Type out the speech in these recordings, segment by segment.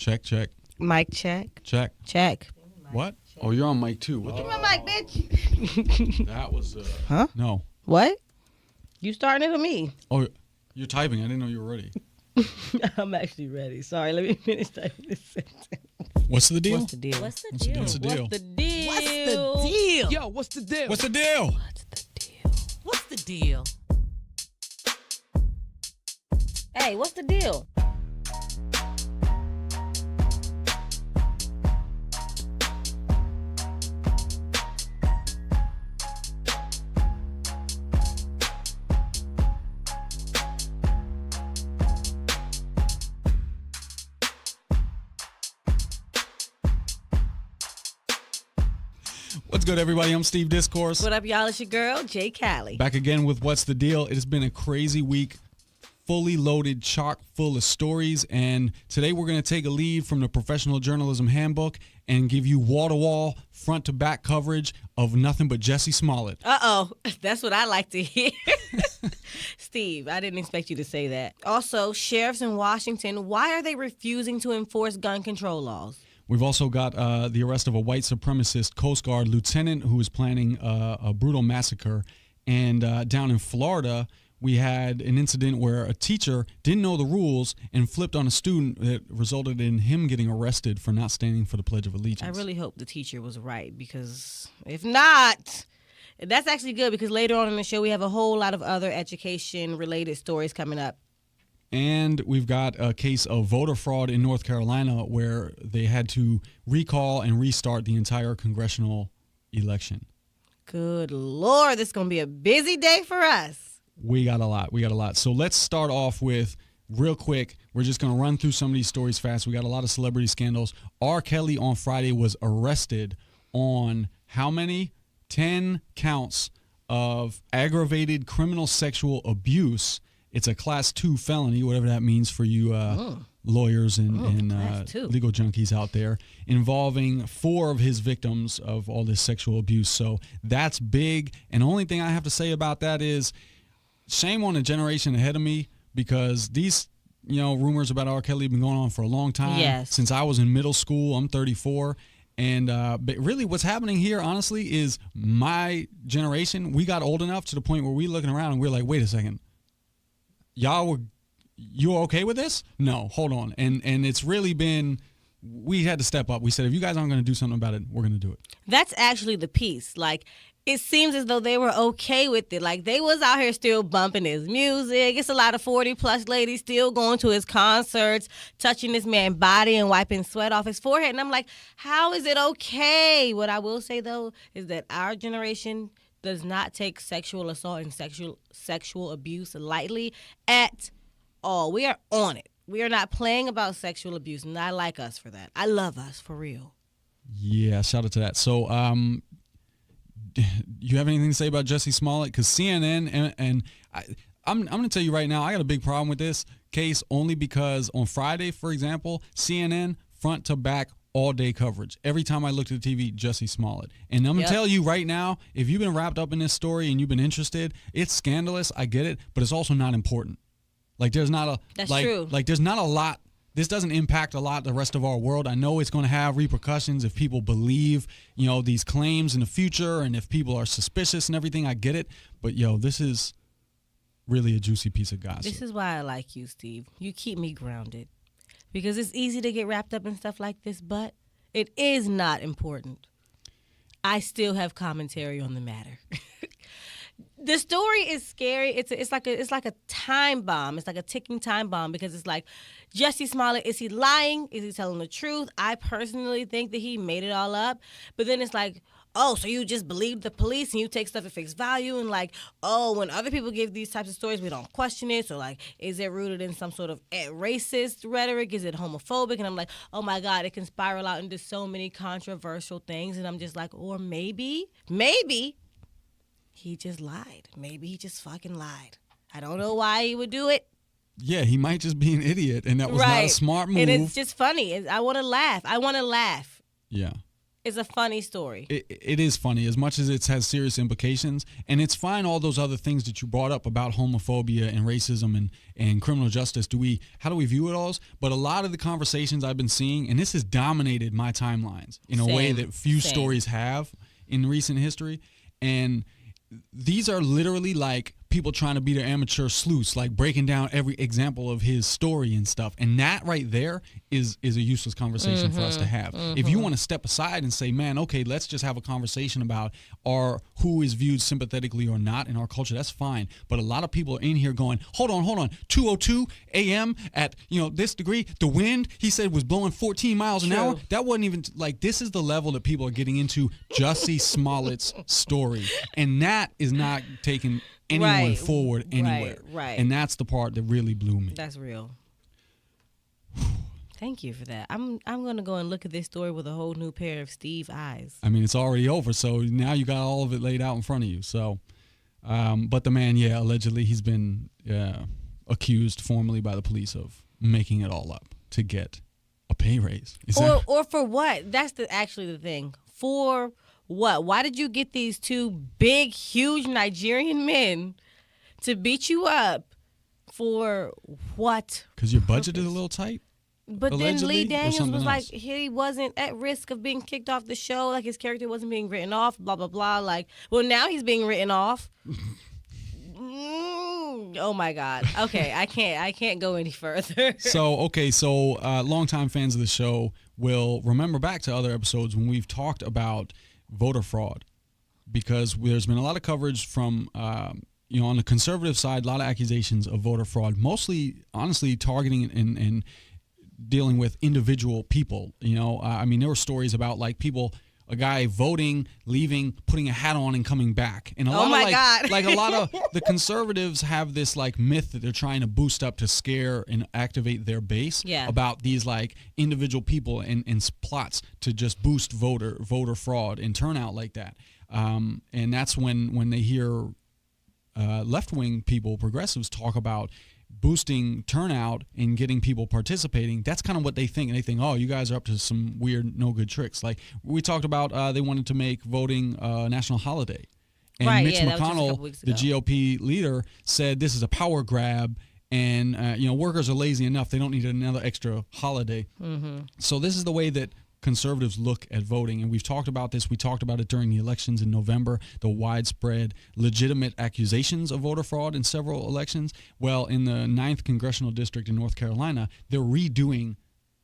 Check. Mic check. Check. What? Oh, you're on mic too. What Give me my mic, bitch. That was Huh? No. What? You starting it or me? Oh, you're typing. I didn't know you were ready. I'm actually ready. Sorry, let me finish typing this sentence. What's the deal? What's the deal? What's the deal? What's the deal? What's the deal? What's the deal? Yo, what's the deal? What's the deal? What's the deal? What's the deal? Hey, what's the deal? What's good, everybody? I'm Steve Discourse. What up, y'all? It's your girl, Jay Callie. Back again with What's the Deal? It has been a crazy week, fully loaded, chock full of stories. And today we're going to take a lead from the Professional Journalism Handbook and give you wall-to-wall, front-to-back coverage of nothing but Jussie Smollett. Uh-oh. That's what I like to hear. Steve, I didn't expect you to say that. Also, sheriffs in Washington, why are they refusing to enforce gun control laws? We've also got the arrest of a white supremacist Coast Guard lieutenant who is planning a brutal massacre. And down in Florida, we had an incident where a teacher didn't know the rules and flipped on a student that resulted in him getting arrested for not standing for the Pledge of Allegiance. I really hope the teacher was right, because if not, that's actually good, because later on in the show we have a whole lot of other education-related stories coming up. And we've got a case of voter fraud in North Carolina where they had to recall and restart the entire congressional election. Good Lord, this is going to be a busy day for us. We got a lot. So let's start off with, real quick, we're just going to run through some of these stories fast. We got a lot of celebrity scandals. R. Kelly on Friday was arrested on how many? 10 counts of aggravated criminal sexual abuse. It's a class 2 felony, whatever that means for you lawyers and legal junkies out there, involving 4 of his victims of all this sexual abuse. So that's big. And the only thing I have to say about that is shame on the generation ahead of me, because these, rumors about R. Kelly have been going on for a long time. Yes. Since I was in middle school. I'm 34. And but really what's happening here, honestly, is my generation, we got old enough to the point where we're looking around and we're like, wait a second. You okay with this? No, hold on. And it's really been, we had to step up. We said, if you guys aren't going to do something about it, we're going to do it. That's actually the piece. Like, it seems as though they were okay with it. Like, they was out here still bumping his music. It's a lot of 40-plus ladies still going to his concerts, touching this man's body and wiping sweat off his forehead. And I'm like, how is it okay? What I will say, though, is that our generation does not take sexual assault and sexual abuse lightly at all. We are on it. We are not playing about sexual abuse, and I like us for that. I love us, for real. Yeah, shout out to that. So, you have anything to say about Jussie Smollett? Because CNN and I'm going to tell you right now, I got a big problem with this case, only because on Friday, for example, CNN front to back all day coverage. Every time I looked at the TV, Jussie Smollett. And I'm going to tell you right now, if you've been wrapped up in this story and you've been interested, it's scandalous. I get it, but it's also not important. Like, there's not a, That's like, true. Like, there's not a lot. This doesn't impact a lot the rest of our world. I know it's going to have repercussions if people believe, these claims in the future, and if people are suspicious and everything. I get it. But, this is really a juicy piece of gossip. This is why I like you, Steve. You keep me grounded. Because it's easy to get wrapped up in stuff like this, but it is not important. I still have commentary on the matter. The story is scary. It's like a time bomb. It's like a ticking time bomb, because it's like, Jussie Smollett, is he lying? Is he telling the truth? I personally think that he made it all up. But then it's like, oh, so you just believe the police and you take stuff at face value, and like, oh, when other people give these types of stories, we don't question it. So like, is it rooted in some sort of racist rhetoric? Is it homophobic? And I'm like, oh my God, it can spiral out into so many controversial things. And I'm just like, or maybe he just lied. Maybe he just fucking lied. I don't know why he would do it. Yeah, he might just be an idiot, and that was not a smart move. And it's just funny. I want to laugh. Yeah. It's a funny story. It is funny as much as it has serious implications, and it's fine. All those other things that you brought up about homophobia and racism and criminal justice. How do we view it all? But a lot of the conversations I've been seeing, and this has dominated my timelines in a way that few stories have in recent history, and these are literally like people trying to be their amateur sleuths, like breaking down every example of his story and stuff. And that right there is a useless conversation for us to have. If you want to step aside and say, man, okay, let's just have a conversation about who is viewed sympathetically or not in our culture, that's fine. But a lot of people are in here going, hold on, 2:02 a.m. at this degree, the wind, he said, was blowing 14 miles an hour. That wasn't even like, this is the level that people are getting into Jussie Smollett's story. And that is not taking anyone forward anywhere. Right. And that's the part that really blew me. That's real. Thank you for that. I'm going to go and look at this story with a whole new pair of Steve eyes. I mean, it's already over, so now you got all of it laid out in front of you. So, but the man, allegedly he's been accused formally by the police of making it all up to get a pay raise. Or for what? That's actually the thing. For what? Why did you get these two big, huge Nigerian men to beat you up for what? Because your budget is a little tight? But Allegedly, then Lee Daniels was like, else? he wasn't at risk of being kicked off the show. Like, his character wasn't being written off, blah, blah, blah. Like, well, now he's being written off. Oh, my God. Okay, I can't go any further. So longtime fans of the show will remember back to other episodes when we've talked about voter fraud, because there's been a lot of coverage from on the conservative side, a lot of accusations of voter fraud, mostly honestly targeting and dealing with individual people. I mean, there were stories about like a guy voting, leaving, putting a hat on and coming back. And God. Like a lot of the conservatives have this like myth that they're trying to boost up to scare and activate their base about these like individual people and plots to just boost voter fraud and turnout like that. And that's when they hear left-wing people, progressives, talk about boosting turnout and getting people participating. That's kind of what they think. And they think, oh, you guys are up to some weird, no good tricks. Like we talked about, they wanted to make voting a national holiday. And Mitch McConnell, the GOP leader, said this is a power grab and, workers are lazy enough. They don't need another extra holiday. Mm-hmm. So this is the way that conservatives look at voting, and we've talked about this. We talked about it during the elections in November, the widespread legitimate accusations of voter fraud in several elections. Well, in the 9th Congressional District in North Carolina, they're redoing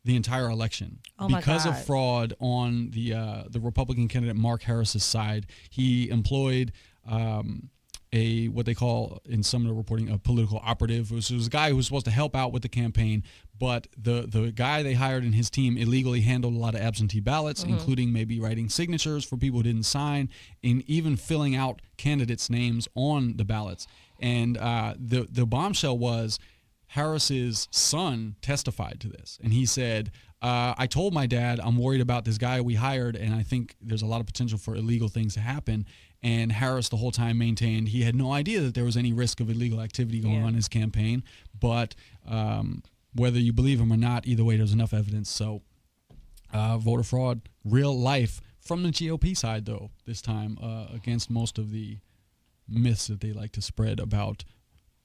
the entire election because of fraud on the Republican candidate Mark Harris's side. He employed what they call in some of the reporting a political operative. It was a guy who was supposed to help out with the campaign, but the guy they hired in his team illegally handled a lot of absentee ballots, including maybe writing signatures for people who didn't sign, and even filling out candidates' names on the ballots. And the bombshell was Harris's son testified to this, and he said, I told my dad I'm worried about this guy we hired, and I think there's a lot of potential for illegal things to happen. And Harris the whole time maintained he had no idea that there was any risk of illegal activity going on in his campaign. But whether you believe him or not, either way, there's enough evidence. So voter fraud, real life from the GOP side, though, this time against most of the myths that they like to spread about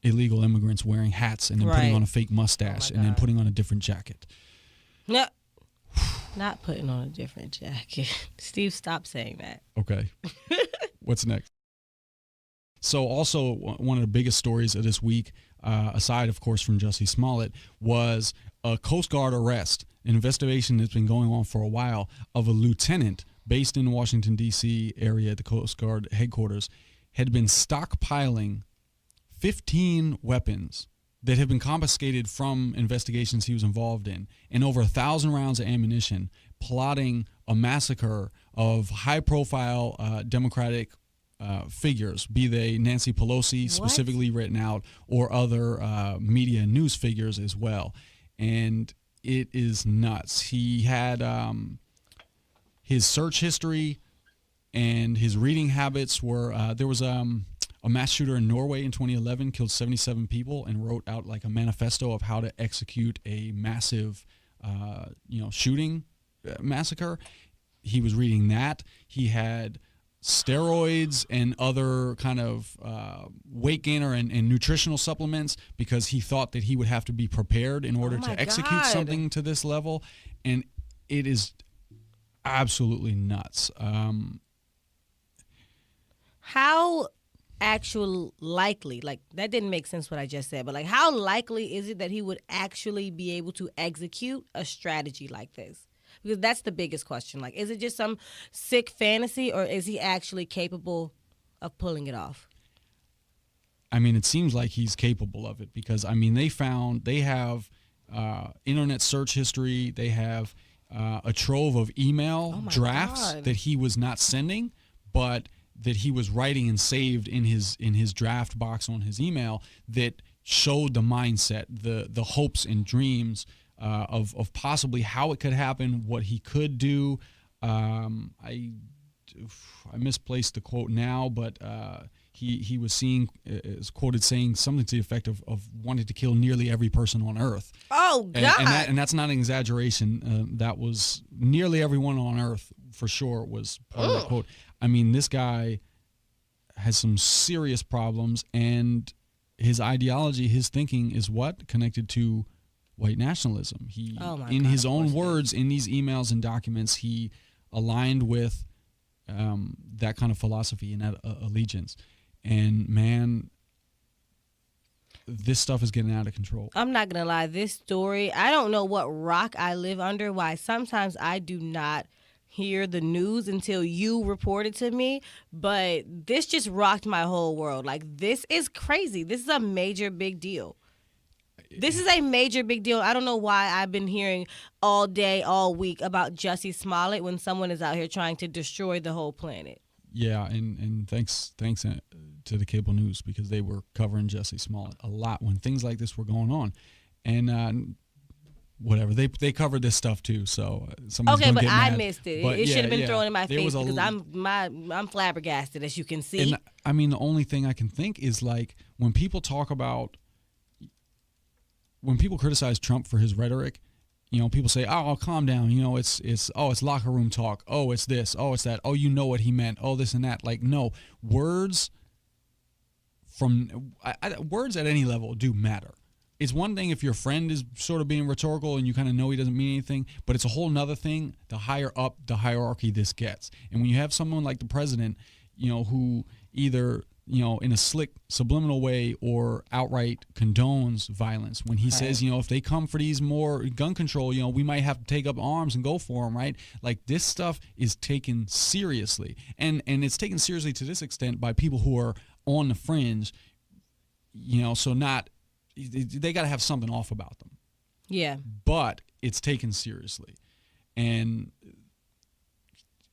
illegal immigrants wearing hats and then putting on a fake mustache and then putting on a different jacket. No. Not putting on a different jacket. Steve, stop saying that. Okay. What's next? So also one of the biggest stories of this week, aside, of course, from Jussie Smollett, was a Coast Guard arrest, an investigation that's been going on for a while of a lieutenant based in the Washington, D.C. area at the Coast Guard headquarters, had been stockpiling 15 weapons that have been confiscated from investigations he was involved in, and over 1,000 rounds of ammunition, plotting a massacre of high-profile Democratic figures, be they Nancy Pelosi, specifically written out, or other media and news figures as well. And it is nuts. He had his search history and his reading habits were, there was a mass shooter in Norway in 2011 killed 77 people and wrote out like a manifesto of how to execute a massive, shooting massacre. he was reading that. He had steroids and other kind of weight gainer and nutritional supplements because he thought that he would have to be prepared in order to execute something to this level. And it is absolutely nuts. How actual likely, like that didn't make sense what I just said, but like how likely is it that he would actually be able to execute a strategy like this? Because that's the biggest question. Like, is it just some sick fantasy or is he actually capable of pulling it off? I mean, it seems like he's capable of it because, I mean, they have internet search history. They have a trove of email drafts that he was not sending, but that he was writing and saved in his draft box on his email that showed the mindset, the hopes and dreams of possibly how it could happen, what he could do. I misplaced the quote now, but he was is quoted saying something to the effect of wanting to kill nearly every person on Earth. Oh God! And that's not an exaggeration. That was nearly everyone on Earth for sure was part of the quote. I mean, this guy has some serious problems, and his ideology, his thinking is what? Connected to white nationalism. He, in his own words, in these emails and documents, he aligned with that kind of philosophy and that allegiance. And man, this stuff is getting out of control. I'm not going to lie. This story, I don't know what rock I live under, why sometimes I do not hear the news until you report it to me, but this just rocked my whole world. Like, this is crazy. This is a major big deal. This is a major big deal. I don't know why I've been hearing all day, all week about Jussie Smollett when someone is out here trying to destroy the whole planet. Yeah, and thanks to the cable news because they were covering Jussie Smollett a lot when things like this were going on. And whatever, they covered this stuff too, so someone's okay, gonna but get I mad. missed it. But it should have been thrown in my face because I'm I'm flabbergasted, as you can see. And I mean, the only thing I can think is like when people criticize Trump for his rhetoric, you know, people say, "Oh, calm down." You know, it's locker room talk. Oh, it's this. Oh, it's that. Oh, you know what he meant. Oh, this and that. Like, no, words words at any level do matter. It's one thing if your friend is sort of being rhetorical and you kind of know he doesn't mean anything, but it's a whole nother thing the higher up the hierarchy this gets. And when you have someone like the president, you know, who either, you know, in a slick subliminal way or outright condones violence, when he says, you know, if they come for these more gun control, you know, we might have to take up arms and go for them, right? Like, this stuff is taken seriously. And it's taken seriously to this extent by people who are on the fringe, you know, so they got to have something off about them. Yeah. But it's taken seriously. And,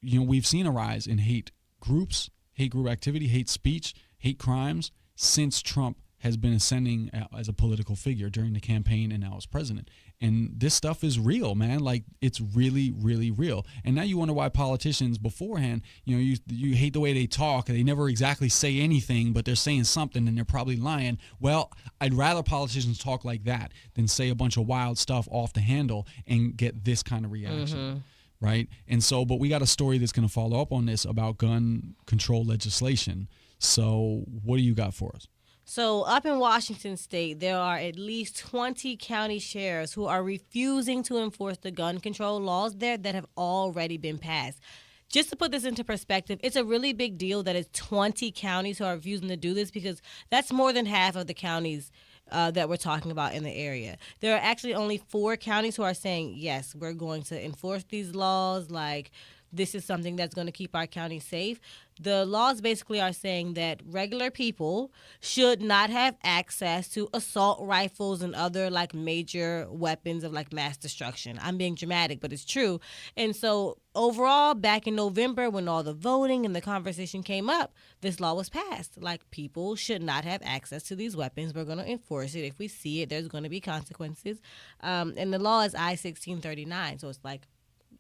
you know, we've seen a rise in hate group activity, hate speech, hate crimes since Trump has been ascending as a political figure during the campaign and now as president. And this stuff is real, man. Like, it's really, really real. And now you wonder why politicians beforehand, you know, you hate the way they talk. They never exactly say anything, but they're saying something and they're probably lying. Well, I'd rather politicians talk like that than say a bunch of wild stuff off the handle and get this kind of reaction. Mm-hmm. Right? And so, but we got a story that's going to follow up on this about gun control legislation. So what do you got for us? So up in Washington State, there are at least 20 county sheriffs who are refusing to enforce the gun control laws there that have already been passed. Just to put this into perspective, it's a really big deal that it's 20 counties who are refusing to do this because that's more than half of the counties that we're talking about in the area. There are actually only 4 counties who are saying, yes, we're going to enforce these laws, like this is something that's going to keep our county safe. The laws basically are saying that regular people should not have access to assault rifles and other like major weapons of like mass destruction. I'm being dramatic, but it's true. And so overall, back in November when all the voting and the conversation came up, this law was passed. Like, people should not have access to these weapons. We're going to enforce it. If we see it, there's going to be consequences. And the law is I-1639. So it's like,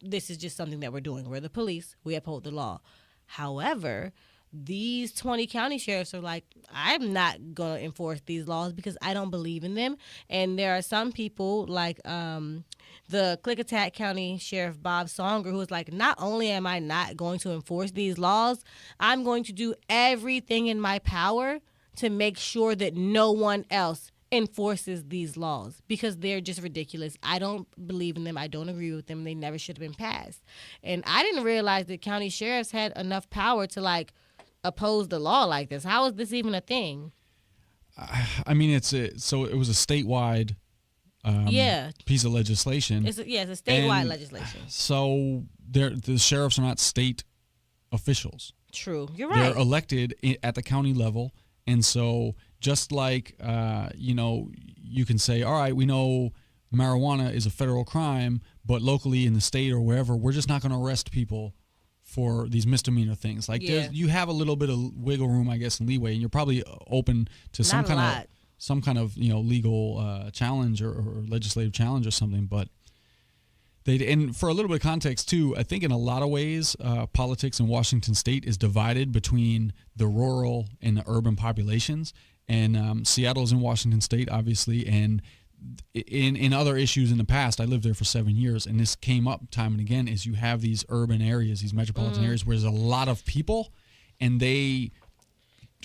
this is just something that we're doing. We're the police. We uphold the law. However, these 20 county sheriffs are like, I'm not going to enforce these laws because I don't believe in them. And there are some people like the Klickitat County Sheriff Bob Songer, who is like, not only am I not going to enforce these laws, I'm going to do everything in my power to make sure that no one else enforces these laws because they're just ridiculous. I don't believe in them. I don't agree with them. They never should have been passed. And I didn't realize that county sheriffs had enough power to like oppose the law like this. How is this even a thing? I mean, so it was a statewide piece of legislation. It's a statewide legislation. So the sheriffs are not state officials. True. You're right. They're elected at the county level. And so just like, you can say, all right, we know marijuana is a federal crime, but locally in the state or wherever, we're just not going to arrest people for these misdemeanor things. Like you have a little bit of wiggle room, I guess, and leeway, and you're probably open to some kind of legal challenge or legislative challenge or something. But and for a little bit of context too, I think in a lot of ways, politics in Washington State is divided between the rural and the urban populations. And Seattle's in Washington State, obviously, and in other issues in the past, I lived there for 7 years, and this came up time and again, is you have these urban areas, these metropolitan areas where there's a lot of people, and they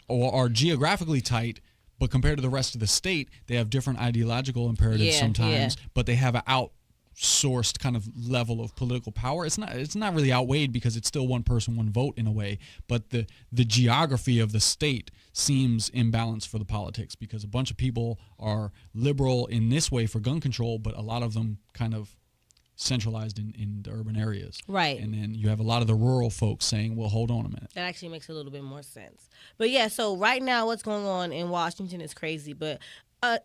are geographically tight, but compared to the rest of the state, they have different ideological imperatives sometimes, but they have an outsourced kind of level of political power. It's not really outweighed because it's still one person, one vote in a way, but the geography of the state seems imbalanced for the politics because a bunch of people are liberal in this way for gun control, but a lot of them kind of centralized in the urban areas. Right. And then you have a lot of the rural folks saying, well, hold on a minute. That actually makes a little bit more sense. But yeah, so right now what's going on in Washington is crazy, but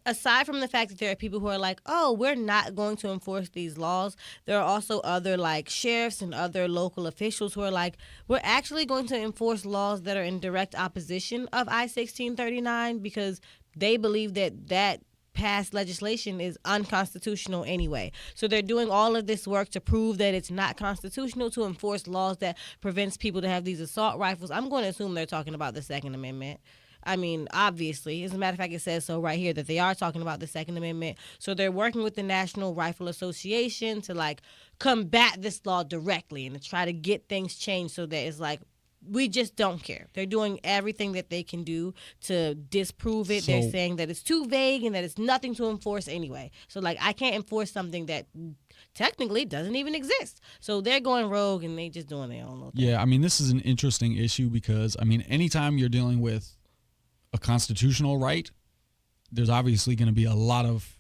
aside from the fact that there are people who are like, oh, we're not going to enforce these laws, there are also other like sheriffs and other local officials who are like, we're actually going to enforce laws that are in direct opposition of I-1639 because they believe that past legislation is unconstitutional anyway. So they're doing all of this work to prove that it's not constitutional, to enforce laws that prevents people to have these assault rifles. I'm going to assume they're talking about the Second Amendment. I mean, obviously, as a matter of fact, it says so right here that they are talking about the Second Amendment. So they're working with the National Rifle Association to like combat this law directly and to try to get things changed so that it's like, we just don't care. They're doing everything that they can do to disprove it. They're saying that it's too vague and that it's nothing to enforce anyway. So like, I can't enforce something that technically doesn't even exist. So they're going rogue and they just doing their own little thing. Yeah, I mean, this is an interesting issue because, I mean, anytime you're dealing with a constitutional right, there's obviously going to be a lot of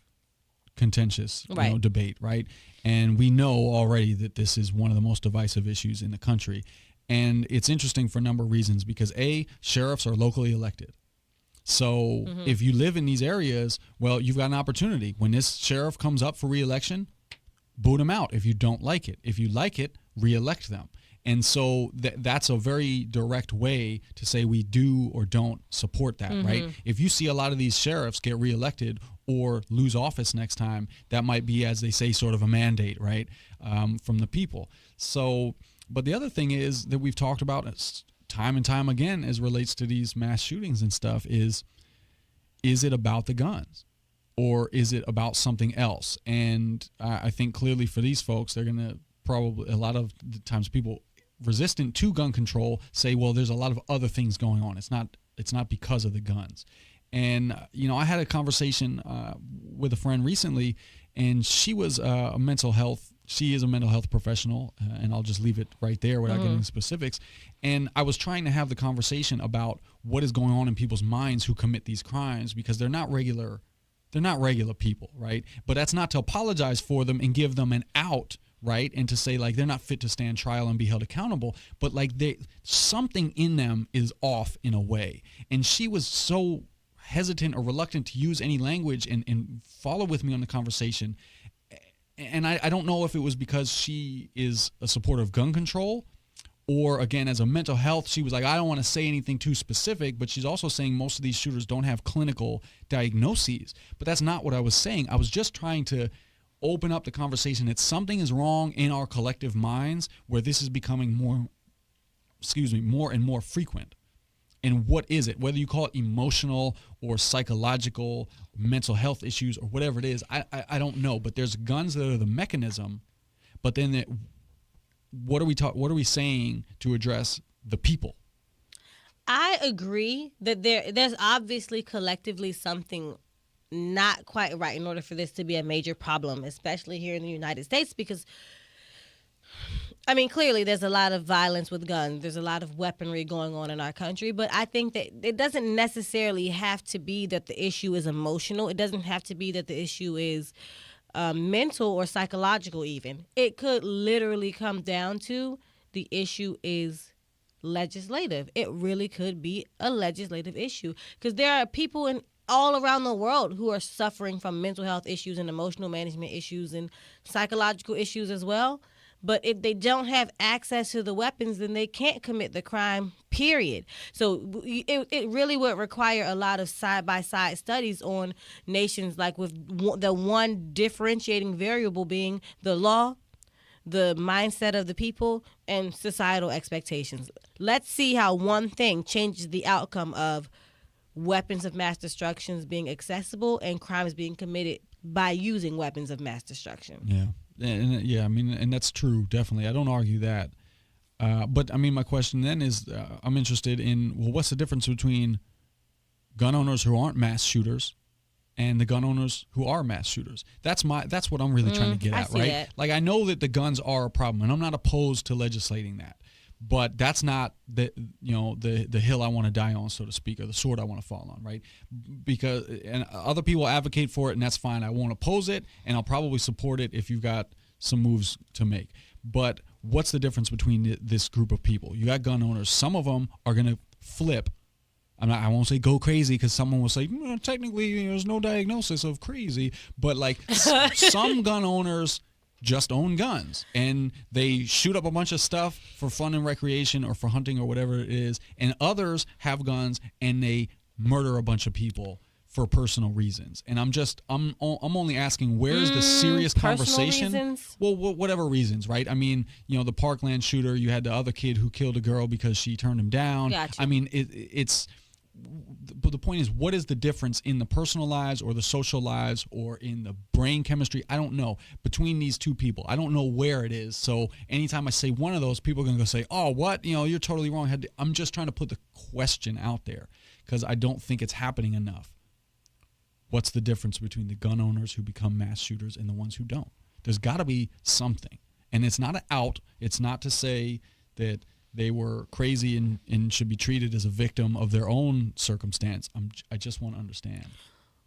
contentious debate, right? And we know already that this is one of the most divisive issues in the country. And it's interesting for a number of reasons because sheriffs are locally elected. So if you live in these areas, well, you've got an opportunity. When this sheriff comes up for re-election, boot him out if you don't like it. If you like it, re-elect them. And so that's a very direct way to say we do or don't support that, right? If you see a lot of these sheriffs get reelected or lose office next time, that might be, as they say, sort of a mandate, right, from the people. So, but the other thing is that we've talked about time and time again as relates to these mass shootings and stuff is it about the guns? Or is it about something else? And I think clearly for these folks, they're going to probably, a lot of the times people resistant to gun control say, well, there's a lot of other things going on. It's not because of the guns. And, I had a conversation with a friend recently, and she was she is a mental health professional, and I'll just leave it right there without getting into specifics. And I was trying to have the conversation about what is going on in people's minds who commit these crimes because they're not regular people, right? But that's not to apologize for them and give them an out, right? And to say like they're not fit to stand trial and be held accountable, but like something in them is off in a way. And she was so hesitant or reluctant to use any language and follow with me on the conversation. And I don't know if it was because she is a supporter of gun control or, again, as a mental health, she was like, I don't want to say anything too specific, but she's also saying most of these shooters don't have clinical diagnoses. But that's not what I was saying. I was just trying to open up the conversation that something is wrong in our collective minds where this is becoming more and more frequent. And what is it? Whether you call it emotional or psychological, mental health issues or whatever it is, I don't know. But there's guns that are the mechanism. But then what are we saying to address the people? I agree that there's obviously collectively something not quite right in order for this to be a major problem, especially here in the United States, because I mean, clearly there's a lot of violence with guns. There's a lot of weaponry going on in our country, but I think that it doesn't necessarily have to be that the issue is emotional. It doesn't have to be that the issue is mental or psychological even. It could literally come down to the issue is legislative. It really could be a legislative issue because there are people all around the world who are suffering from mental health issues and emotional management issues and psychological issues as well. But if they don't have access to the weapons, then they can't commit the crime, period. So it really would require a lot of side-by-side studies on nations, like with the one differentiating variable being the law, the mindset of the people, and societal expectations. Let's see how one thing changes the outcome of weapons of mass destruction being accessible and crimes being committed by using weapons of mass destruction. Yeah. I mean, and that's true, definitely. I don't argue that. But, I mean, my question then is I'm interested in, well, what's the difference between gun owners who aren't mass shooters and the gun owners who are mass shooters? That's what I'm really trying to get at, right? That. Like, I know that the guns are a problem, and I'm not opposed to legislating that. But that's not the hill I want to die on, so to speak, or the sword I want to fall on, right? Because and other people advocate for it, and that's fine. I won't oppose it, and I'll probably support it if you've got some moves to make. But what's the difference between this group of people? You got gun owners. Some of them are going to flip. I won't say go crazy because someone will say, technically there's no diagnosis of crazy. But like some gun owners just own guns and they shoot up a bunch of stuff for fun and recreation or for hunting or whatever it is, and others have guns and they murder a bunch of people for personal reasons. And I'm only asking, where's the serious conversation? Reasons? Well, whatever reasons, right? I mean, the Parkland shooter, you had the other kid who killed a girl because she turned him down. Gotcha. I mean, but the point is, what is the difference in the personal lives or the social lives or in the brain chemistry? I don't know. Between these two people, I don't know where it is. So anytime I say one of those, people are going to go say, oh, what? You're totally wrong. I'm just trying to put the question out there because I don't think it's happening enough. What's the difference between the gun owners who become mass shooters and the ones who don't? There's got to be something. And it's not an out. It's not to say that they were crazy and should be treated as a victim of their own circumstance. I just want to understand.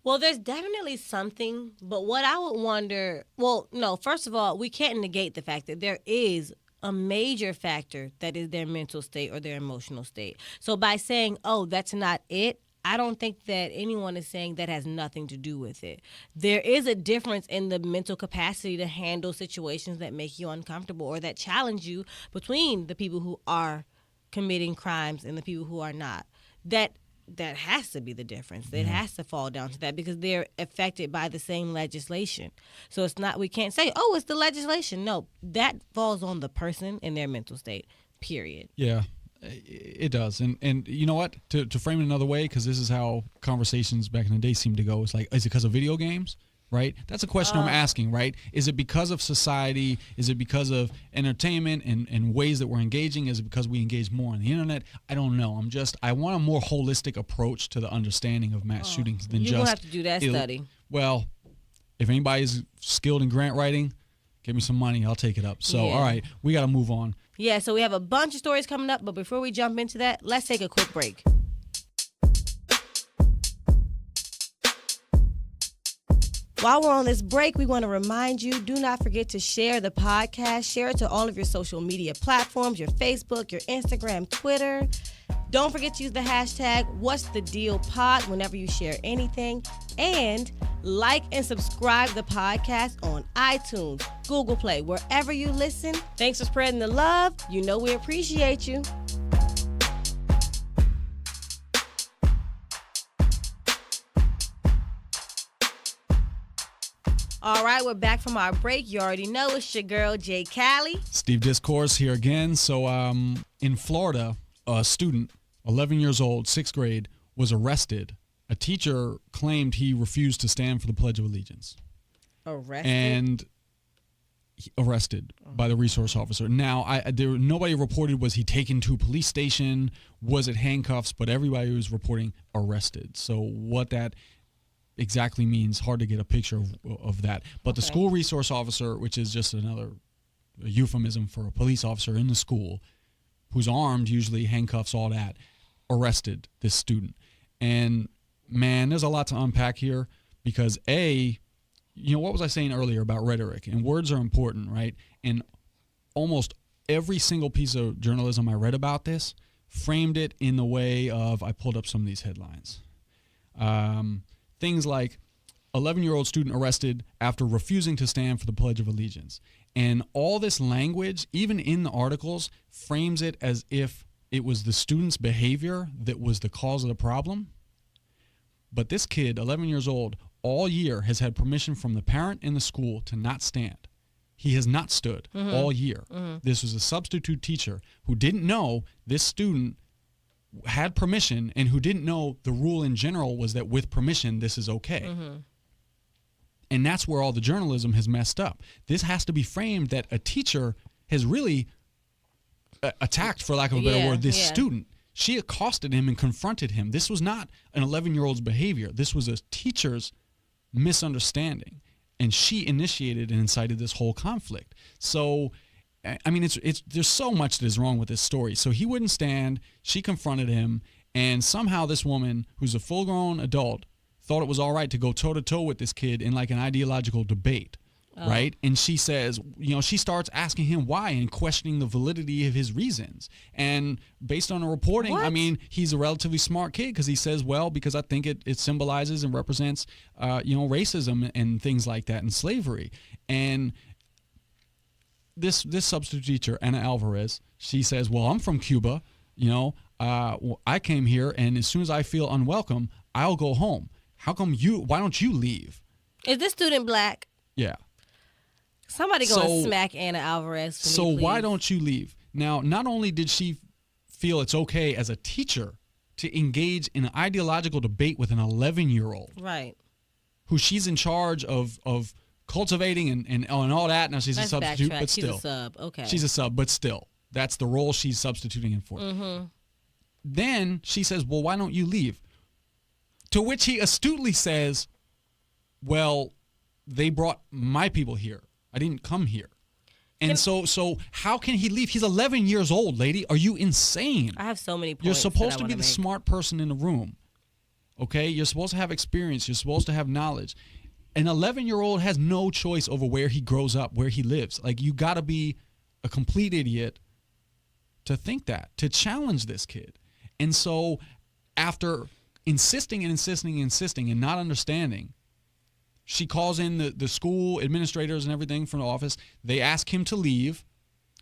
Well, there's definitely something, but what I would wonder, well, no, first of all, we can't negate the fact that there is a major factor that is their mental state or their emotional state. So by saying, oh, that's not it, I don't think that anyone is saying that has nothing to do with it. There is a difference in the mental capacity to handle situations that make you uncomfortable or that challenge you between the people who are committing crimes and the people who are not. That has to be the difference. It has to fall down to that because they're affected by the same legislation. So it's not, we can't say, oh, it's the legislation. No, that falls on the person and their mental state, period. Yeah. It does. And you know what? To frame it another way, because this is how conversations back in the day seemed to go, it's like, is it because of video games? Right? That's a question I'm asking, right? Is it because of society? Is it because of entertainment and ways that we're engaging? Is it because we engage more on the internet? I don't know. I want a more holistic approach to the understanding of mass shootings than You're just... going to have to do that study. Well, if anybody's skilled in grant writing, give me some money. I'll take it up. So, all right, we got to move on. Yeah, so we have a bunch of stories coming up, but before we jump into that, let's take a quick break. While we're on this break, we want to remind you, do not forget to share the podcast. Share it to all of your social media platforms, your Facebook, your Instagram, Twitter. Don't forget to use the hashtag #What'sTheDealPod whenever you share anything. And like and subscribe the podcast on iTunes, Google Play, wherever you listen. Thanks for spreading the love. You know we appreciate you. All right, we're back from our break. You already know it's your girl, Jay Callie. Steve Discourse here again. So in Florida, a student 11 years old, 6th grade, was arrested. A teacher claimed he refused to stand for the Pledge of Allegiance. Arrested? And arrested by the resource officer. Now, nobody reported was he taken to a police station, was it handcuffs, but everybody was reporting arrested. So what that exactly means, hard to get a picture of that. But the school resource officer, which is just another euphemism for a police officer in the school, who's armed, usually handcuffs, all that, arrested this student. And man, there's a lot to unpack here because what was I saying earlier about rhetoric? And words are important, right? And almost every single piece of journalism I read about this framed it in the way of, I pulled up some of these headlines. Things like 11-year-old student arrested after refusing to stand for the Pledge of Allegiance. And all this language, even in the articles, frames it as if it was the student's behavior that was the cause of the problem. But this kid, 11 years old, all year has had permission from the parent in the school to not stand. He has not stood all year. This was a substitute teacher who didn't know this student had permission and who didn't know the rule in general was that with permission, this is okay. And that's where all the journalism has messed up. This has to be framed that a teacher has really attacked, for lack of a better word, this student. She accosted him and confronted him. This was not an 11-year-old's behavior. This was a teacher's misunderstanding, and she initiated and incited this whole conflict. So, I mean, it's there's so much that is wrong with this story. So he wouldn't stand. She confronted him, and somehow this woman, who's a full-grown adult, thought it was all right to go toe-to-toe with this kid in like an ideological debate. Right? And she says, she starts asking him why and questioning the validity of his reasons. And based on the reporting, I mean, he's a relatively smart kid because he says, well, because I think it symbolizes and represents, racism and things like that and slavery. And this substitute teacher, Anna Alvarez, she says, well, I'm from Cuba. I came here, and as soon as I feel unwelcome, I'll go home. Why don't you leave? Is this student black? Yeah. Somebody go and smack Anna Alvarez for me, So please. why don't you leave? Now, not only did she feel it's okay as a teacher to engage in an ideological debate with an 11-year-old. Right. Who she's in charge of cultivating and all that. Now she's a substitute, but still. She's a sub, okay. She's a sub, but still. That's the role she's substituting in for. Then she says, well, why don't you leave? To which he astutely says, well, they brought my people here. I didn't come here. And so how can he leave? He's 11 years old, lady. Are you insane? I have so many points. You're supposed to be the smart person in the room. Okay? You're supposed to have experience. You're supposed to have knowledge. An 11-year-old has no choice over where he grows up, where he lives. Like, you got to be a complete idiot to think that, to challenge this kid. And so after insisting and not understanding, she calls in the school administrators and everything from the office. They ask him to leave.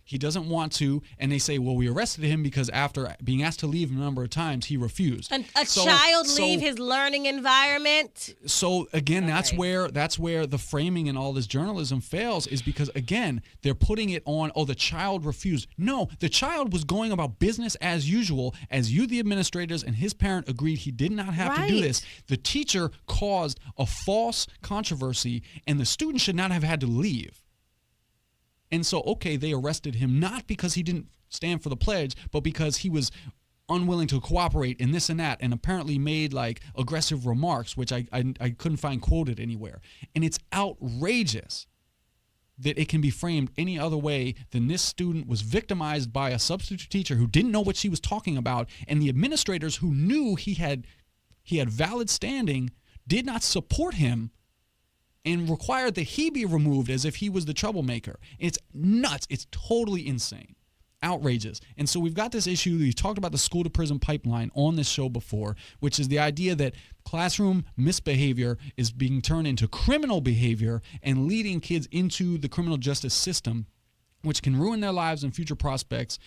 He doesn't want to, and they say, well, we arrested him because after being asked to leave a number of times, he refused. A child leave his learning environment? So, again, that's where the framing and all this journalism fails, is because, again, they're putting it on, the child refused. No, the child was going about business as usual, as you, the administrators, and his parent agreed he did not have to do this. The teacher caused a false controversy, and the student should not have had to leave. And so, okay, they arrested him not because he didn't stand for the pledge, but because he was unwilling to cooperate and this and that, and apparently made like aggressive remarks, which I couldn't find quoted anywhere. And it's outrageous that it can be framed any other way than this student was victimized by a substitute teacher who didn't know what she was talking about, and the administrators who knew he had valid standing did not support him and required that he be removed as if he was the troublemaker. It's nuts. It's totally insane. Outrageous. And so we've got this issue. We talked about the school to prison pipeline on this show before, which is the idea that classroom misbehavior is being turned into criminal behavior and leading kids into the criminal justice system, which can ruin their lives and future prospects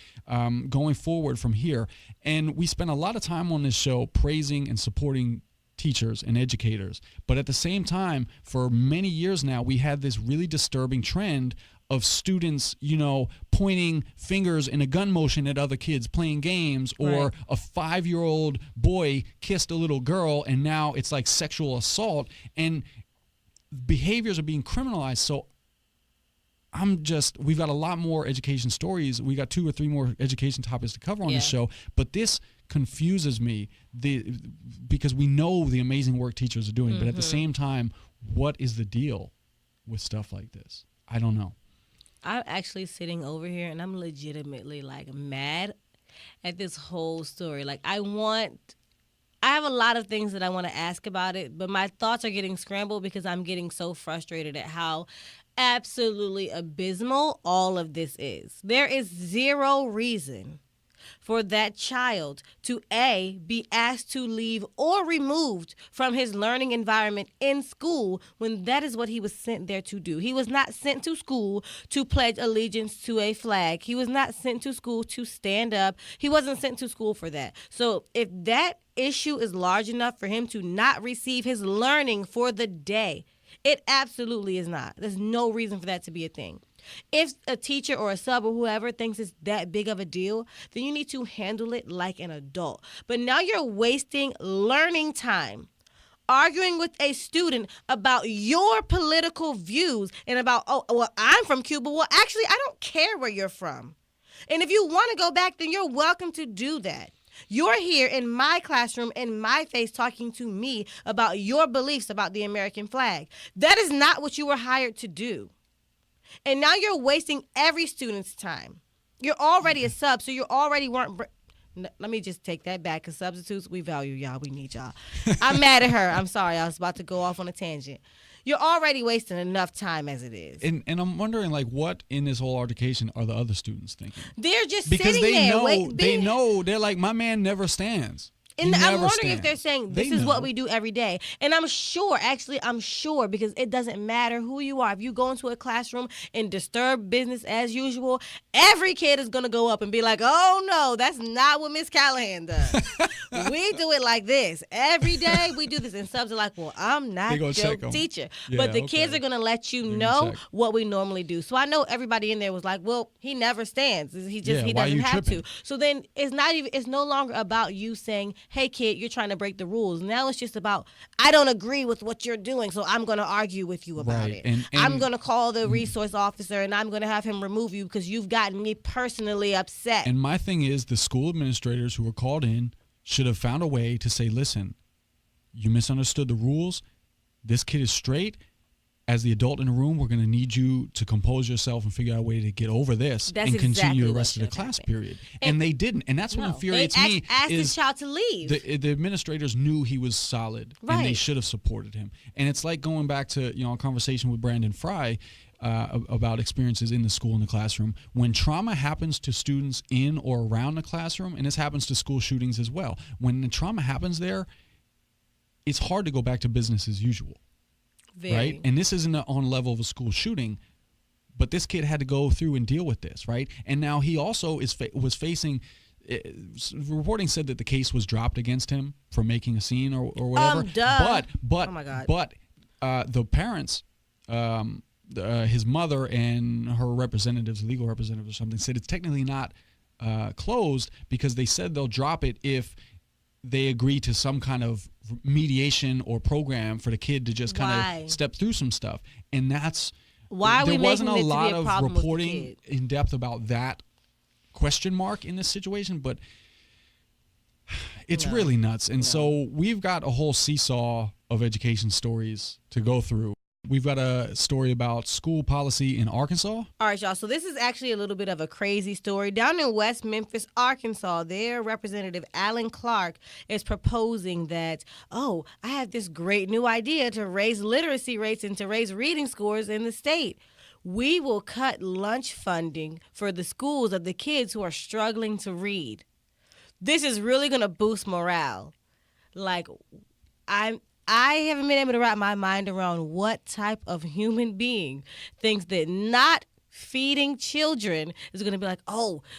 going forward from here. And we spent a lot of time on this show praising and supporting teachers and educators. But at the same time, for many years now, we had this really disturbing trend of students, pointing fingers in a gun motion at other kids playing games, or Right. a 5-year-old boy kissed a little girl and now it's like sexual assault, and behaviors are being criminalized. So we've got a lot more education stories. We got 2 or 3 more education topics to cover on this show, but this confuses me because we know the amazing work teachers are doing, but at the same time, what is the deal with stuff like this? I don't know. I'm actually sitting over here and I'm legitimately like mad at this whole story. Like I have a lot of things that I want to ask about it, but my thoughts are getting scrambled because I'm getting so frustrated at how absolutely abysmal all of this is. There is zero reason for that child to be asked to leave or removed from his learning environment in school when that is what he was sent there to do. He was not sent to school to pledge allegiance to a flag. He was not sent to school to stand up. He wasn't sent to school for that. So if that issue is large enough for him to not receive his learning for the day, it absolutely is not. There's no reason for that to be a thing. If a teacher or a sub or whoever thinks it's that big of a deal, then you need to handle it like an adult. But now you're wasting learning time arguing with a student about your political views and about, oh, well, I'm from Cuba. Well, actually, I don't care where you're from. And if you want to go back, then you're welcome to do that. You're here in my classroom, in my face, talking to me about your beliefs about the American flag. That is not what you were hired to do. And now you're wasting every student's time. You're already a sub, so you already weren't. Let me just take that back, because substitutes, we value y'all. We need y'all. I'm mad at her. I'm sorry. I was about to go off on a tangent. You're already wasting enough time as it is. And I'm wondering, like, what in this whole altercation are the other students thinking? They're just Because sitting there. they know, they're like, my man never stands. And I'm never wondering if stands. they're saying this They is know. what we do every day. And I'm sure, because it doesn't matter who you are. If you go into a classroom and disturb business as usual, every kid is going to go up and be like, oh, no, that's not what Miss Callahan does. We do it like this. Every day we do this. And subs are like, well, I'm not your teacher. Yeah, but the okay. kids are going to let you They're know gonna check. what we normally do. So I know everybody in there was like, well, he never stands. He why doesn't you have tripping? to. So then it's no longer about you saying, hey, kid, you're trying to break the rules. Now it's just about, I don't agree with what you're doing, so I'm going to argue with you about Right. it. And I'm going to call the resource officer, and I'm going to have him remove you because you've gotten me personally upset. And my thing is, the school administrators who were called in should have found a way to say, listen, you misunderstood the rules. This kid is straight. As the adult in the room, we're going to need you to compose yourself and figure out a way to get over this That's and continue exactly the what rest of the should class happen. period. And they didn't. And that's what infuriates me. Asked is this child to leave. the administrators knew he was solid, and they Right. should have supported him. And it's like going back to a conversation with Brandon Fry about experiences in the school, in the classroom. When trauma happens to students in or around the classroom, and this happens to school shootings as well, when the trauma happens there, it's hard to go back to business as usual. Very. Right? And this isn't on the level of a school shooting, but this kid had to go through and deal with this, right? And now he also was facing. Reporting said that the case was dropped against him for making a scene or whatever. Duh. But Oh my God. But the parents, his mother and her representatives, legal representatives or something, said it's technically not closed because they said they'll drop it if they agree to some kind of mediation or program for the kid to just kind of step through some stuff. And that's why are we there wasn't making a it to be lot a of problem with the reporting kid? in depth about that question mark in this situation, but it's really nuts. And so we've got a whole seesaw of education stories to go through. We've got a story about school policy in Arkansas. All right, y'all. So this is actually a little bit of a crazy story. Down in West Memphis, Arkansas, their Representative Alan Clark is proposing that, I have this great new idea to raise literacy rates and to raise reading scores in the state. We will cut lunch funding for the schools of the kids who are struggling to read. This is really going to boost morale. Like, I haven't been able to wrap my mind around what type of human being thinks that not feeding children is going to be like,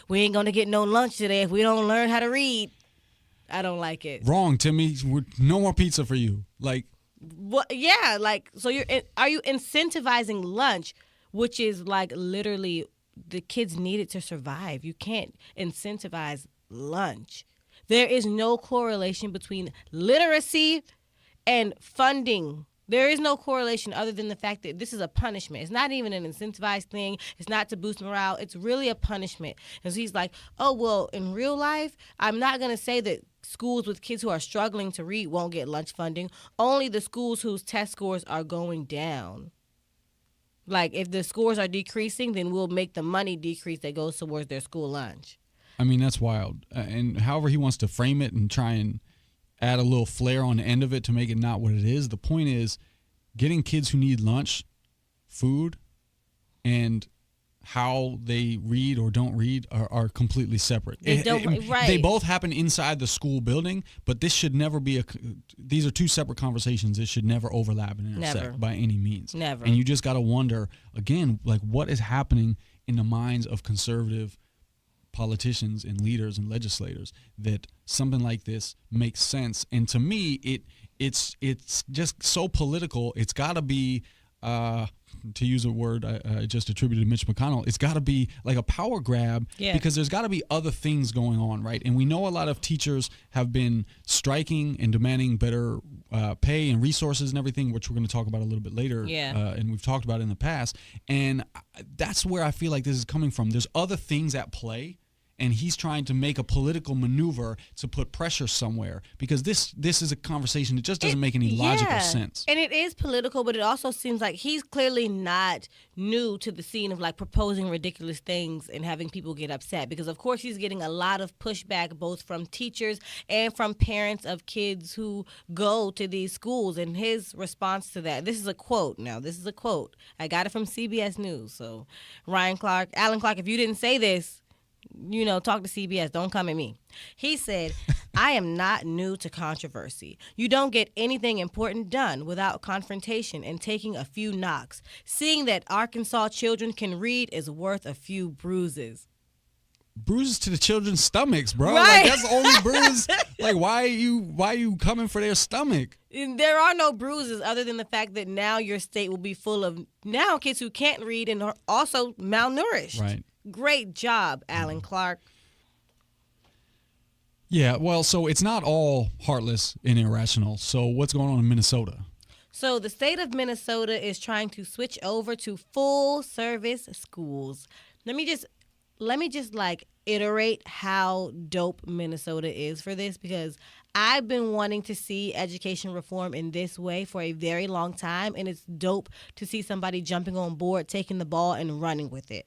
we ain't going to get no lunch today if we don't learn how to read. I don't like it. Wrong, Timmy. No more pizza for you. Like, what? Yeah, like, so are you incentivizing lunch, which is like literally the kids need it to survive. You can't incentivize lunch. There is no correlation between literacy and funding. There is no correlation other than the fact that this is a punishment. It's not even an incentivized thing. It's not to boost morale. It's really a punishment. And so he's like, oh, well, in real life, I'm not going to say that schools with kids who are struggling to read won't get lunch funding. Only the schools whose test scores are going down. Like, if the scores are decreasing, then we'll make the money decrease that goes towards their school lunch. I mean, that's wild. And however he wants to frame it and try and add a little flair on the end of it to make it not what it is. The point is getting kids who need lunch, food, and how they read or don't read are completely separate. Right. They both happen inside the school building, but this should never be these are two separate conversations. It should never overlap and intersect by any means. Never. And you just got to wonder, again, like what is happening in the minds of conservative politicians and leaders and legislators that something like this makes sense. And to me, it's just so political. It's got to be, to use a word I just attributed to Mitch McConnell, it's got to be like a power grab because there's got to be other things going on, right? And we know a lot of teachers have been striking and demanding better pay and resources and everything, which we're going to talk about a little bit later. And we've talked about in the past. And that's where I feel like this is coming from. There's other things at play. And he's trying to make a political maneuver to put pressure somewhere because this is a conversation that just doesn't make any logical sense. And it is political, but it also seems like he's clearly not new to the scene of like proposing ridiculous things and having people get upset because, of course, he's getting a lot of pushback both from teachers and from parents of kids who go to these schools. And his response to that, this is a quote. Now, this is a quote. I got it from CBS News. So, Alan Clark, if you didn't say this, talk to CBS. Don't come at me. He said, I am not new to controversy. You don't get anything important done without confrontation and taking a few knocks. Seeing that Arkansas children can read is worth a few bruises. Bruises to the children's stomachs, bro. Right. Like, that's the only bruise. Like, why are you coming for their stomach? There are no bruises other than the fact that now your state will be full of now kids who can't read and are also malnourished. Right. Great job, Alan Clark. Yeah, well, so it's not all heartless and irrational. So what's going on in Minnesota? So the state of Minnesota is trying to switch over to full service schools. Let me just like iterate how dope Minnesota is for this because I've been wanting to see education reform in this way for a very long time, and it's dope to see somebody jumping on board, taking the ball, and running with it.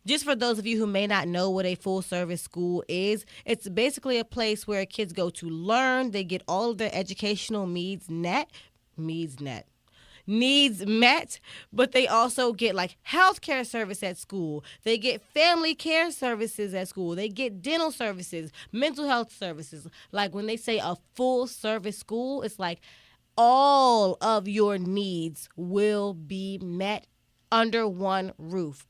Just for those of you who may not know what a full-service school is, it's basically a place where kids go to learn. They get all of their educational needs met, but they also get like healthcare service at school. They get family care services at school. They get dental services, mental health services. Like when they say a full-service school, it's like all of your needs will be met under one roof.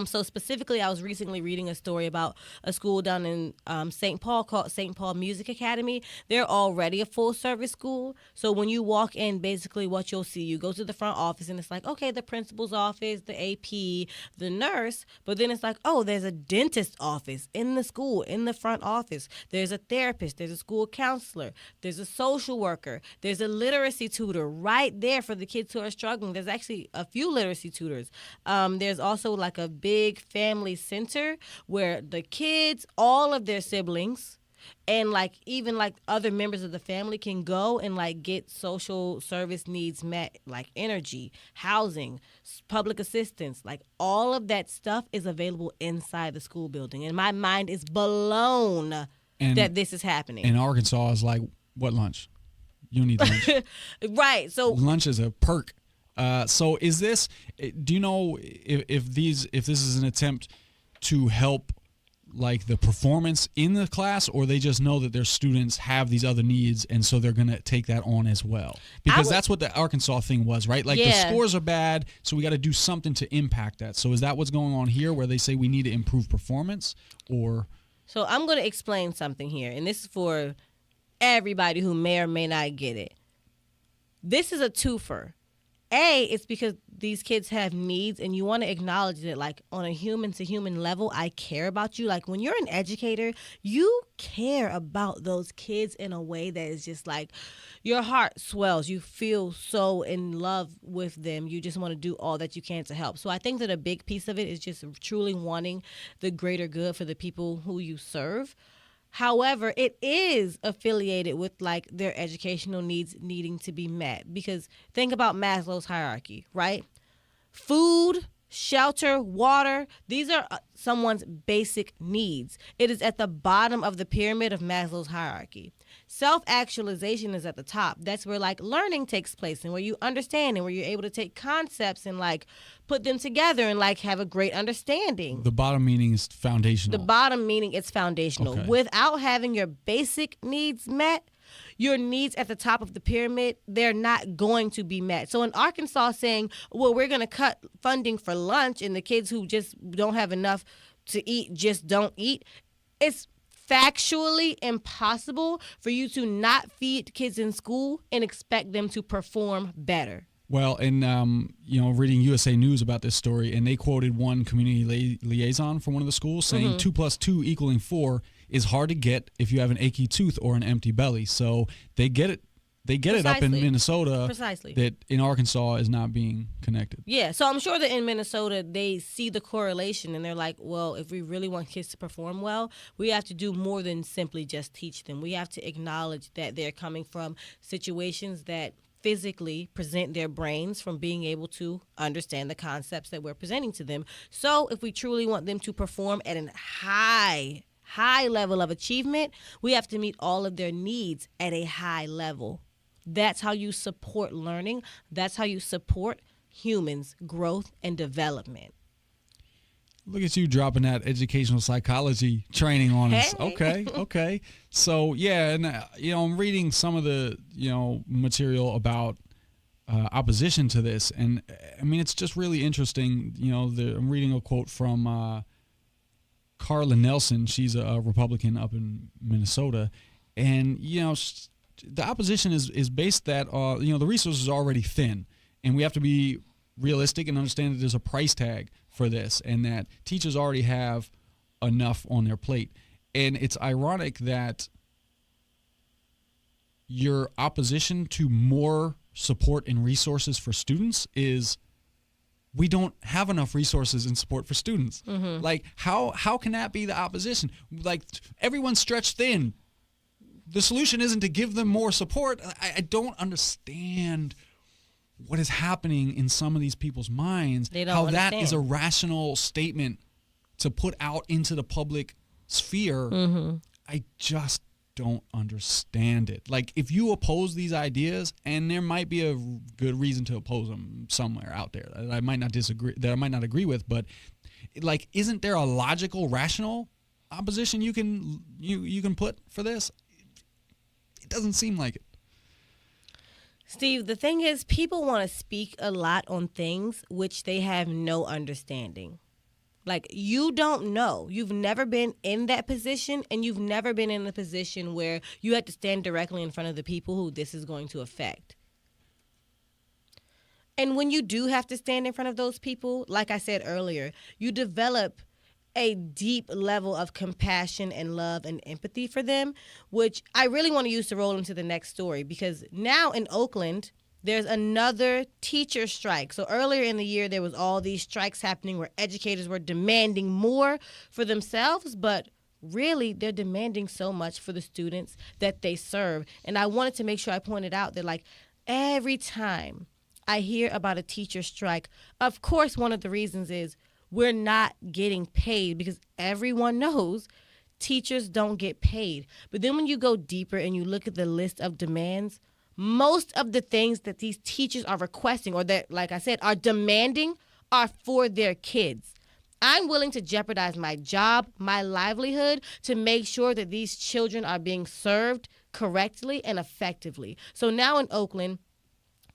So specifically, I was recently reading a story about a school down in St. Paul called St. Paul Music Academy. They're already a full-service school. So when you walk in, basically what you'll see, you go to the front office, and it's like, okay, the principal's office, the AP, the nurse. But then it's like, oh, there's a dentist office in the school, in the front office. There's a therapist. There's a school counselor. There's a social worker. There's a literacy tutor right there for the kids who are struggling. There's actually a few literacy tutors. There's also like a big family center where the kids, all of their siblings, and like even like other members of the family can go and like get social service needs met, like energy, housing, public assistance. Like all of that stuff is available inside the school building, and my mind is blown that this is happening. And Arkansas is like, what lunch? You don't need lunch. Right. So lunch is a perk. So is this, do you know if this is an attempt to help like the performance in the class, or they just know that their students have these other needs and so they're going to take that on as well? Because that's what the Arkansas thing was, right? Like the scores are bad, so we got to do something to impact that. So is that what's going on here where they say we need to improve performance, or? So I'm going to explain something here, and this is for everybody who may or may not get it. This is a twofer. It's because these kids have needs, and you want to acknowledge that, like, on a human to human level, I care about you. Like, when you're an educator, you care about those kids in a way that is just like your heart swells. You feel so in love with them. You just want to do all that you can to help. So I think that a big piece of it is just truly wanting the greater good for the people who you serve. However, it is affiliated with like their educational needs needing to be met, because think about Maslow's hierarchy, right? Food, shelter, water, these are someone's basic needs. It is at the bottom of the pyramid of Maslow's hierarchy. Self-actualization is at the top. That's where like learning takes place, and where you understand, and where you're able to take concepts and like put them together and like have a great understanding. The bottom meaning is foundational. The bottom meaning it's foundational. Okay. Without having your basic needs met, your needs at the top of the pyramid, they're not going to be met. So in Arkansas saying, well, we're going to cut funding for lunch and the kids who just don't have enough to eat just don't eat, it's factually impossible for you to not feed kids in school and expect them to perform better. Well, and reading USA News about this story, and they quoted one community liaison from one of the schools saying 2 + 2 = 4 is hard to get if you have an achy tooth or an empty belly. So they get it. They get it up in Minnesota. Precisely. That in Arkansas is not being connected. Yeah, so I'm sure that in Minnesota they see the correlation and they're like, well, if we really want kids to perform well, we have to do more than simply just teach them. We have to acknowledge that they're coming from situations that physically present their brains from being able to understand the concepts that we're presenting to them. So if we truly want them to perform at a high level of achievement, we have to meet all of their needs at a high level. That's how you support learning. That's how you support humans' growth and development. Look at you dropping that educational psychology training on us. Hey. Okay. So, yeah, and, I'm reading some of the, material about opposition to this. And, I mean, it's just really interesting. I'm reading a quote from Carla Nelson. She's a Republican up in Minnesota. And, the opposition is based that, the resources are already thin. And we have to be realistic and understand that there's a price tag for this, and that teachers already have enough on their plate. And it's ironic that your opposition to more support and resources for students is we don't have enough resources and support for students. Mm-hmm. Like, how can that be the opposition? Like, everyone's stretched thin. The solution isn't to give them more support. I don't understand what is happening in some of these people's minds, how that is a rational statement to put out into the public sphere. Mm-hmm. I just don't understand it. Like, if you oppose these ideas, and there might be a good reason to oppose them somewhere out there that I might not agree with, but like, isn't there a logical, rational opposition you can put for this? It doesn't seem like it. Steve, the thing is, people want to speak a lot on things which they have no understanding. Like, you don't know. You've never been in that position, and you've never been in a position where you had to stand directly in front of the people who this is going to affect. And when you do have to stand in front of those people, like I said earlier, you develop a deep level of compassion and love and empathy for them, which I really want to use to roll into the next story, because now in Oakland, there's another teacher strike. So earlier in the year, there was all these strikes happening where educators were demanding more for themselves, but really they're demanding so much for the students that they serve. And I wanted to make sure I pointed out that, like, every time I hear about a teacher strike, of course, one of the reasons is we're not getting paid, because everyone knows teachers don't get paid. But then when you go deeper and you look at the list of demands, most of the things that these teachers are requesting, or that, like I said, are demanding, are for their kids. I'm willing to jeopardize my job, my livelihood, to make sure that these children are being served correctly and effectively. So now in Oakland,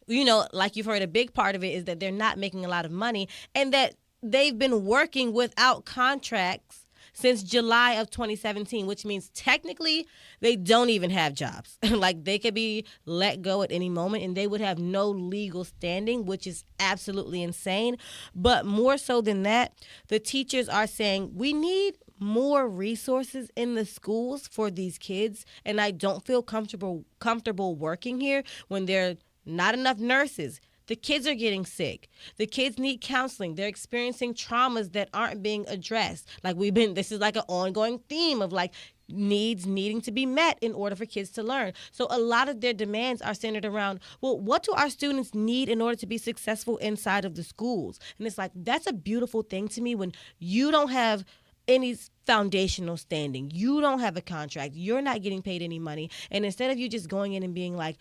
like you've heard, a big part of it is that they're not making a lot of money, and that they've been working without contracts since July of 2017, which means technically they don't even have jobs. Like they could be let go at any moment and they would have no legal standing, which is absolutely insane. But more so than that, the teachers are saying we need more resources in the schools for these kids, and I don't feel comfortable working here when there are not enough nurses. The kids are getting sick. The kids need counseling. They're experiencing traumas that aren't being addressed. This is like an ongoing theme of like needs needing to be met in order for kids to learn. So a lot of their demands are centered around, well, what do our students need in order to be successful inside of the schools? And it's like, that's a beautiful thing to me when you don't have any foundational standing. You don't have a contract. You're not getting paid any money. And instead of you just going in and being like,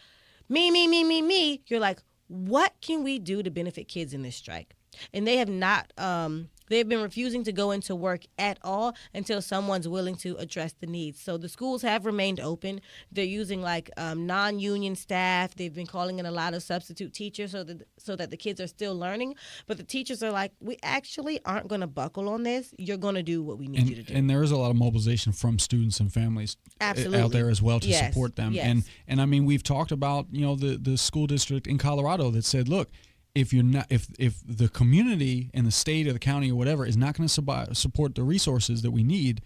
me, you're like, what can we do to benefit kids in this strike? And they have not, they've been refusing to go into work at all until someone's willing to address the needs. So the schools have remained open. They're using like non-union staff. They've been calling in a lot of substitute teachers so that the kids are still learning. But the teachers are like, we actually aren't going to buckle on this. You're going to do what we need you to do. And there is a lot of mobilization from students and families out there as well to support them. Yes. And I mean, we've talked about, the school district in Colorado that said, look, if the community and the state or the county or whatever is not going to support the resources that we need,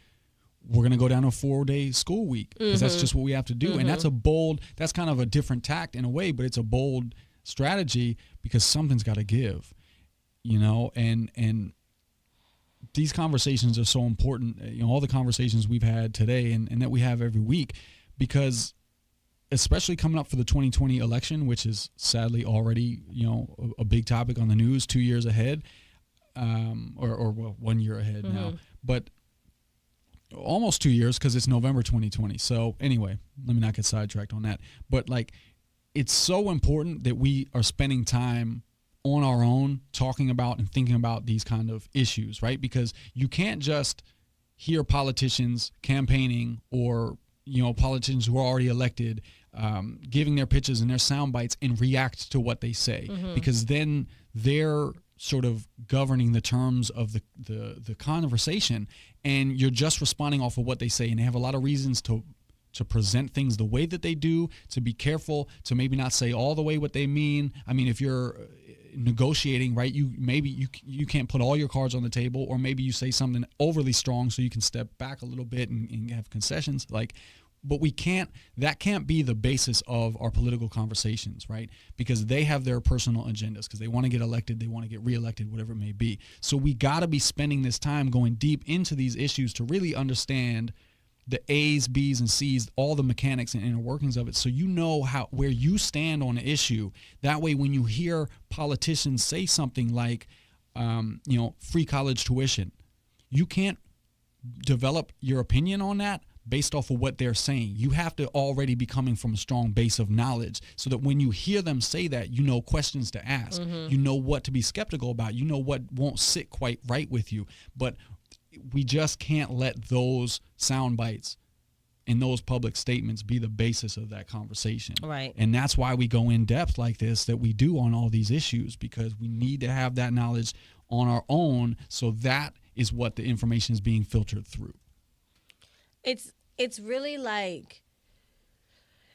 we're going to go down to a 4-day school week because that's just what we have to do. And that's kind of a different tact in a way, but it's a bold strategy because something's got to give, and these conversations are so important, all the conversations we've had today and that we have every week, because especially coming up for the 2020 election, which is sadly already, a big topic on the news 2 years ahead, or 1 year ahead now, but almost 2 years because it's November 2020. So anyway, let me not get sidetracked on that. But like, it's so important that we are spending time on our own talking about and thinking about these kind of issues, right? Because you can't just hear politicians campaigning or politicians who are already elected giving their pitches and their sound bites and react to what they say, because then they're sort of governing the terms of the conversation, and you're just responding off of what they say. And they have a lot of reasons to present things the way that they do, to be careful, to maybe not say all the way what they mean. I mean, if you're negotiating, right, you can't put all your cards on the table, or maybe you say something overly strong so you can step back a little bit and have concessions. But that can't be the basis of our political conversations, right? Because they have their personal agendas, because they want to get elected, they want to get reelected, whatever it may be. So we got to be spending this time going deep into these issues to really understand the A's, B's, and C's, all the mechanics and inner workings of it, so you know where you stand on the issue. That way, when you hear politicians say something like, free college tuition, you can't develop your opinion on that based off of what they're saying. You have to already be coming from a strong base of knowledge, so that when you hear them say that, you know questions to ask, you know what to be skeptical about, you know what won't sit quite right with you. But we just can't let those sound bites and those public statements be the basis of that conversation. Right. And that's why we go in depth like this, that we do on all these issues, because we need to have that knowledge on our own. So that is what the information is being filtered through. It's really like,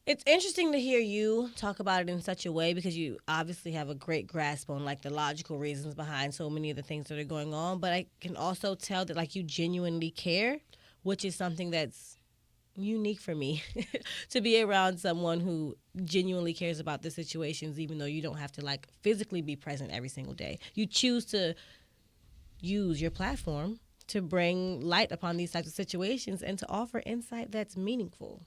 it's interesting to hear you talk about it in such a way, because you obviously have a great grasp on like the logical reasons behind so many of the things that are going on. But I can also tell that like you genuinely care, which is something that's unique for me to be around someone who genuinely cares about the situations, even though you don't have to like physically be present every single day. You choose to use your platform to bring light upon these types of situations and to offer insight that's meaningful.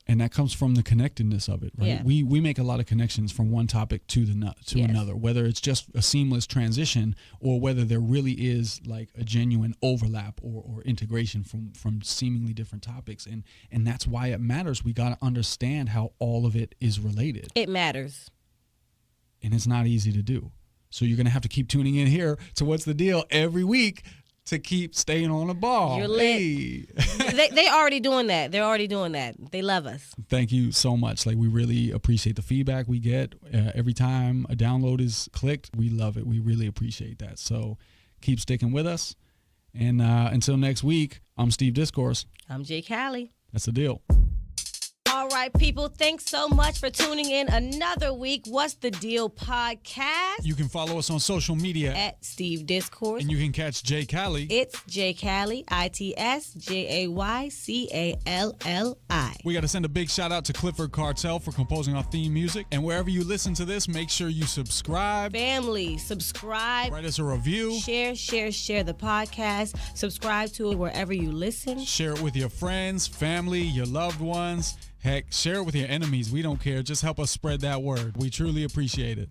And that comes from the connectedness of it, right? Yeah. We make a lot of connections from one topic to another, whether it's just a seamless transition or whether there really is like a genuine overlap or integration from seemingly different topics. And that's why it matters. We got to understand how all of it is related. It matters. And it's not easy to do. So you're going to have to keep tuning in here to What's the Deal every week to keep staying on the ball. You're lit. Hey. they already doing that. They're already doing that. They love us. Thank you so much. Like, we really appreciate the feedback we get every time a download is clicked. We love it. We really appreciate that. So keep sticking with us. And until next week, I'm Steve Discourse. I'm Jay Callie. That's the deal. All right, people, thanks so much for tuning in another week. What's the Deal podcast? You can follow us on social media At Steve Discourse. and you can catch Jay Callie. It's Jay Callie, ITSJAYCALLI. We got to send a big shout out to Clifford Cartel for composing our theme music. And wherever you listen to this, make sure you subscribe, Family, subscribe, write us a review, share the podcast, subscribe to it wherever you listen. share it with your friends, family, your loved ones. Heck, share it with your enemies. We don't care. Just help us spread that word. We truly appreciate it.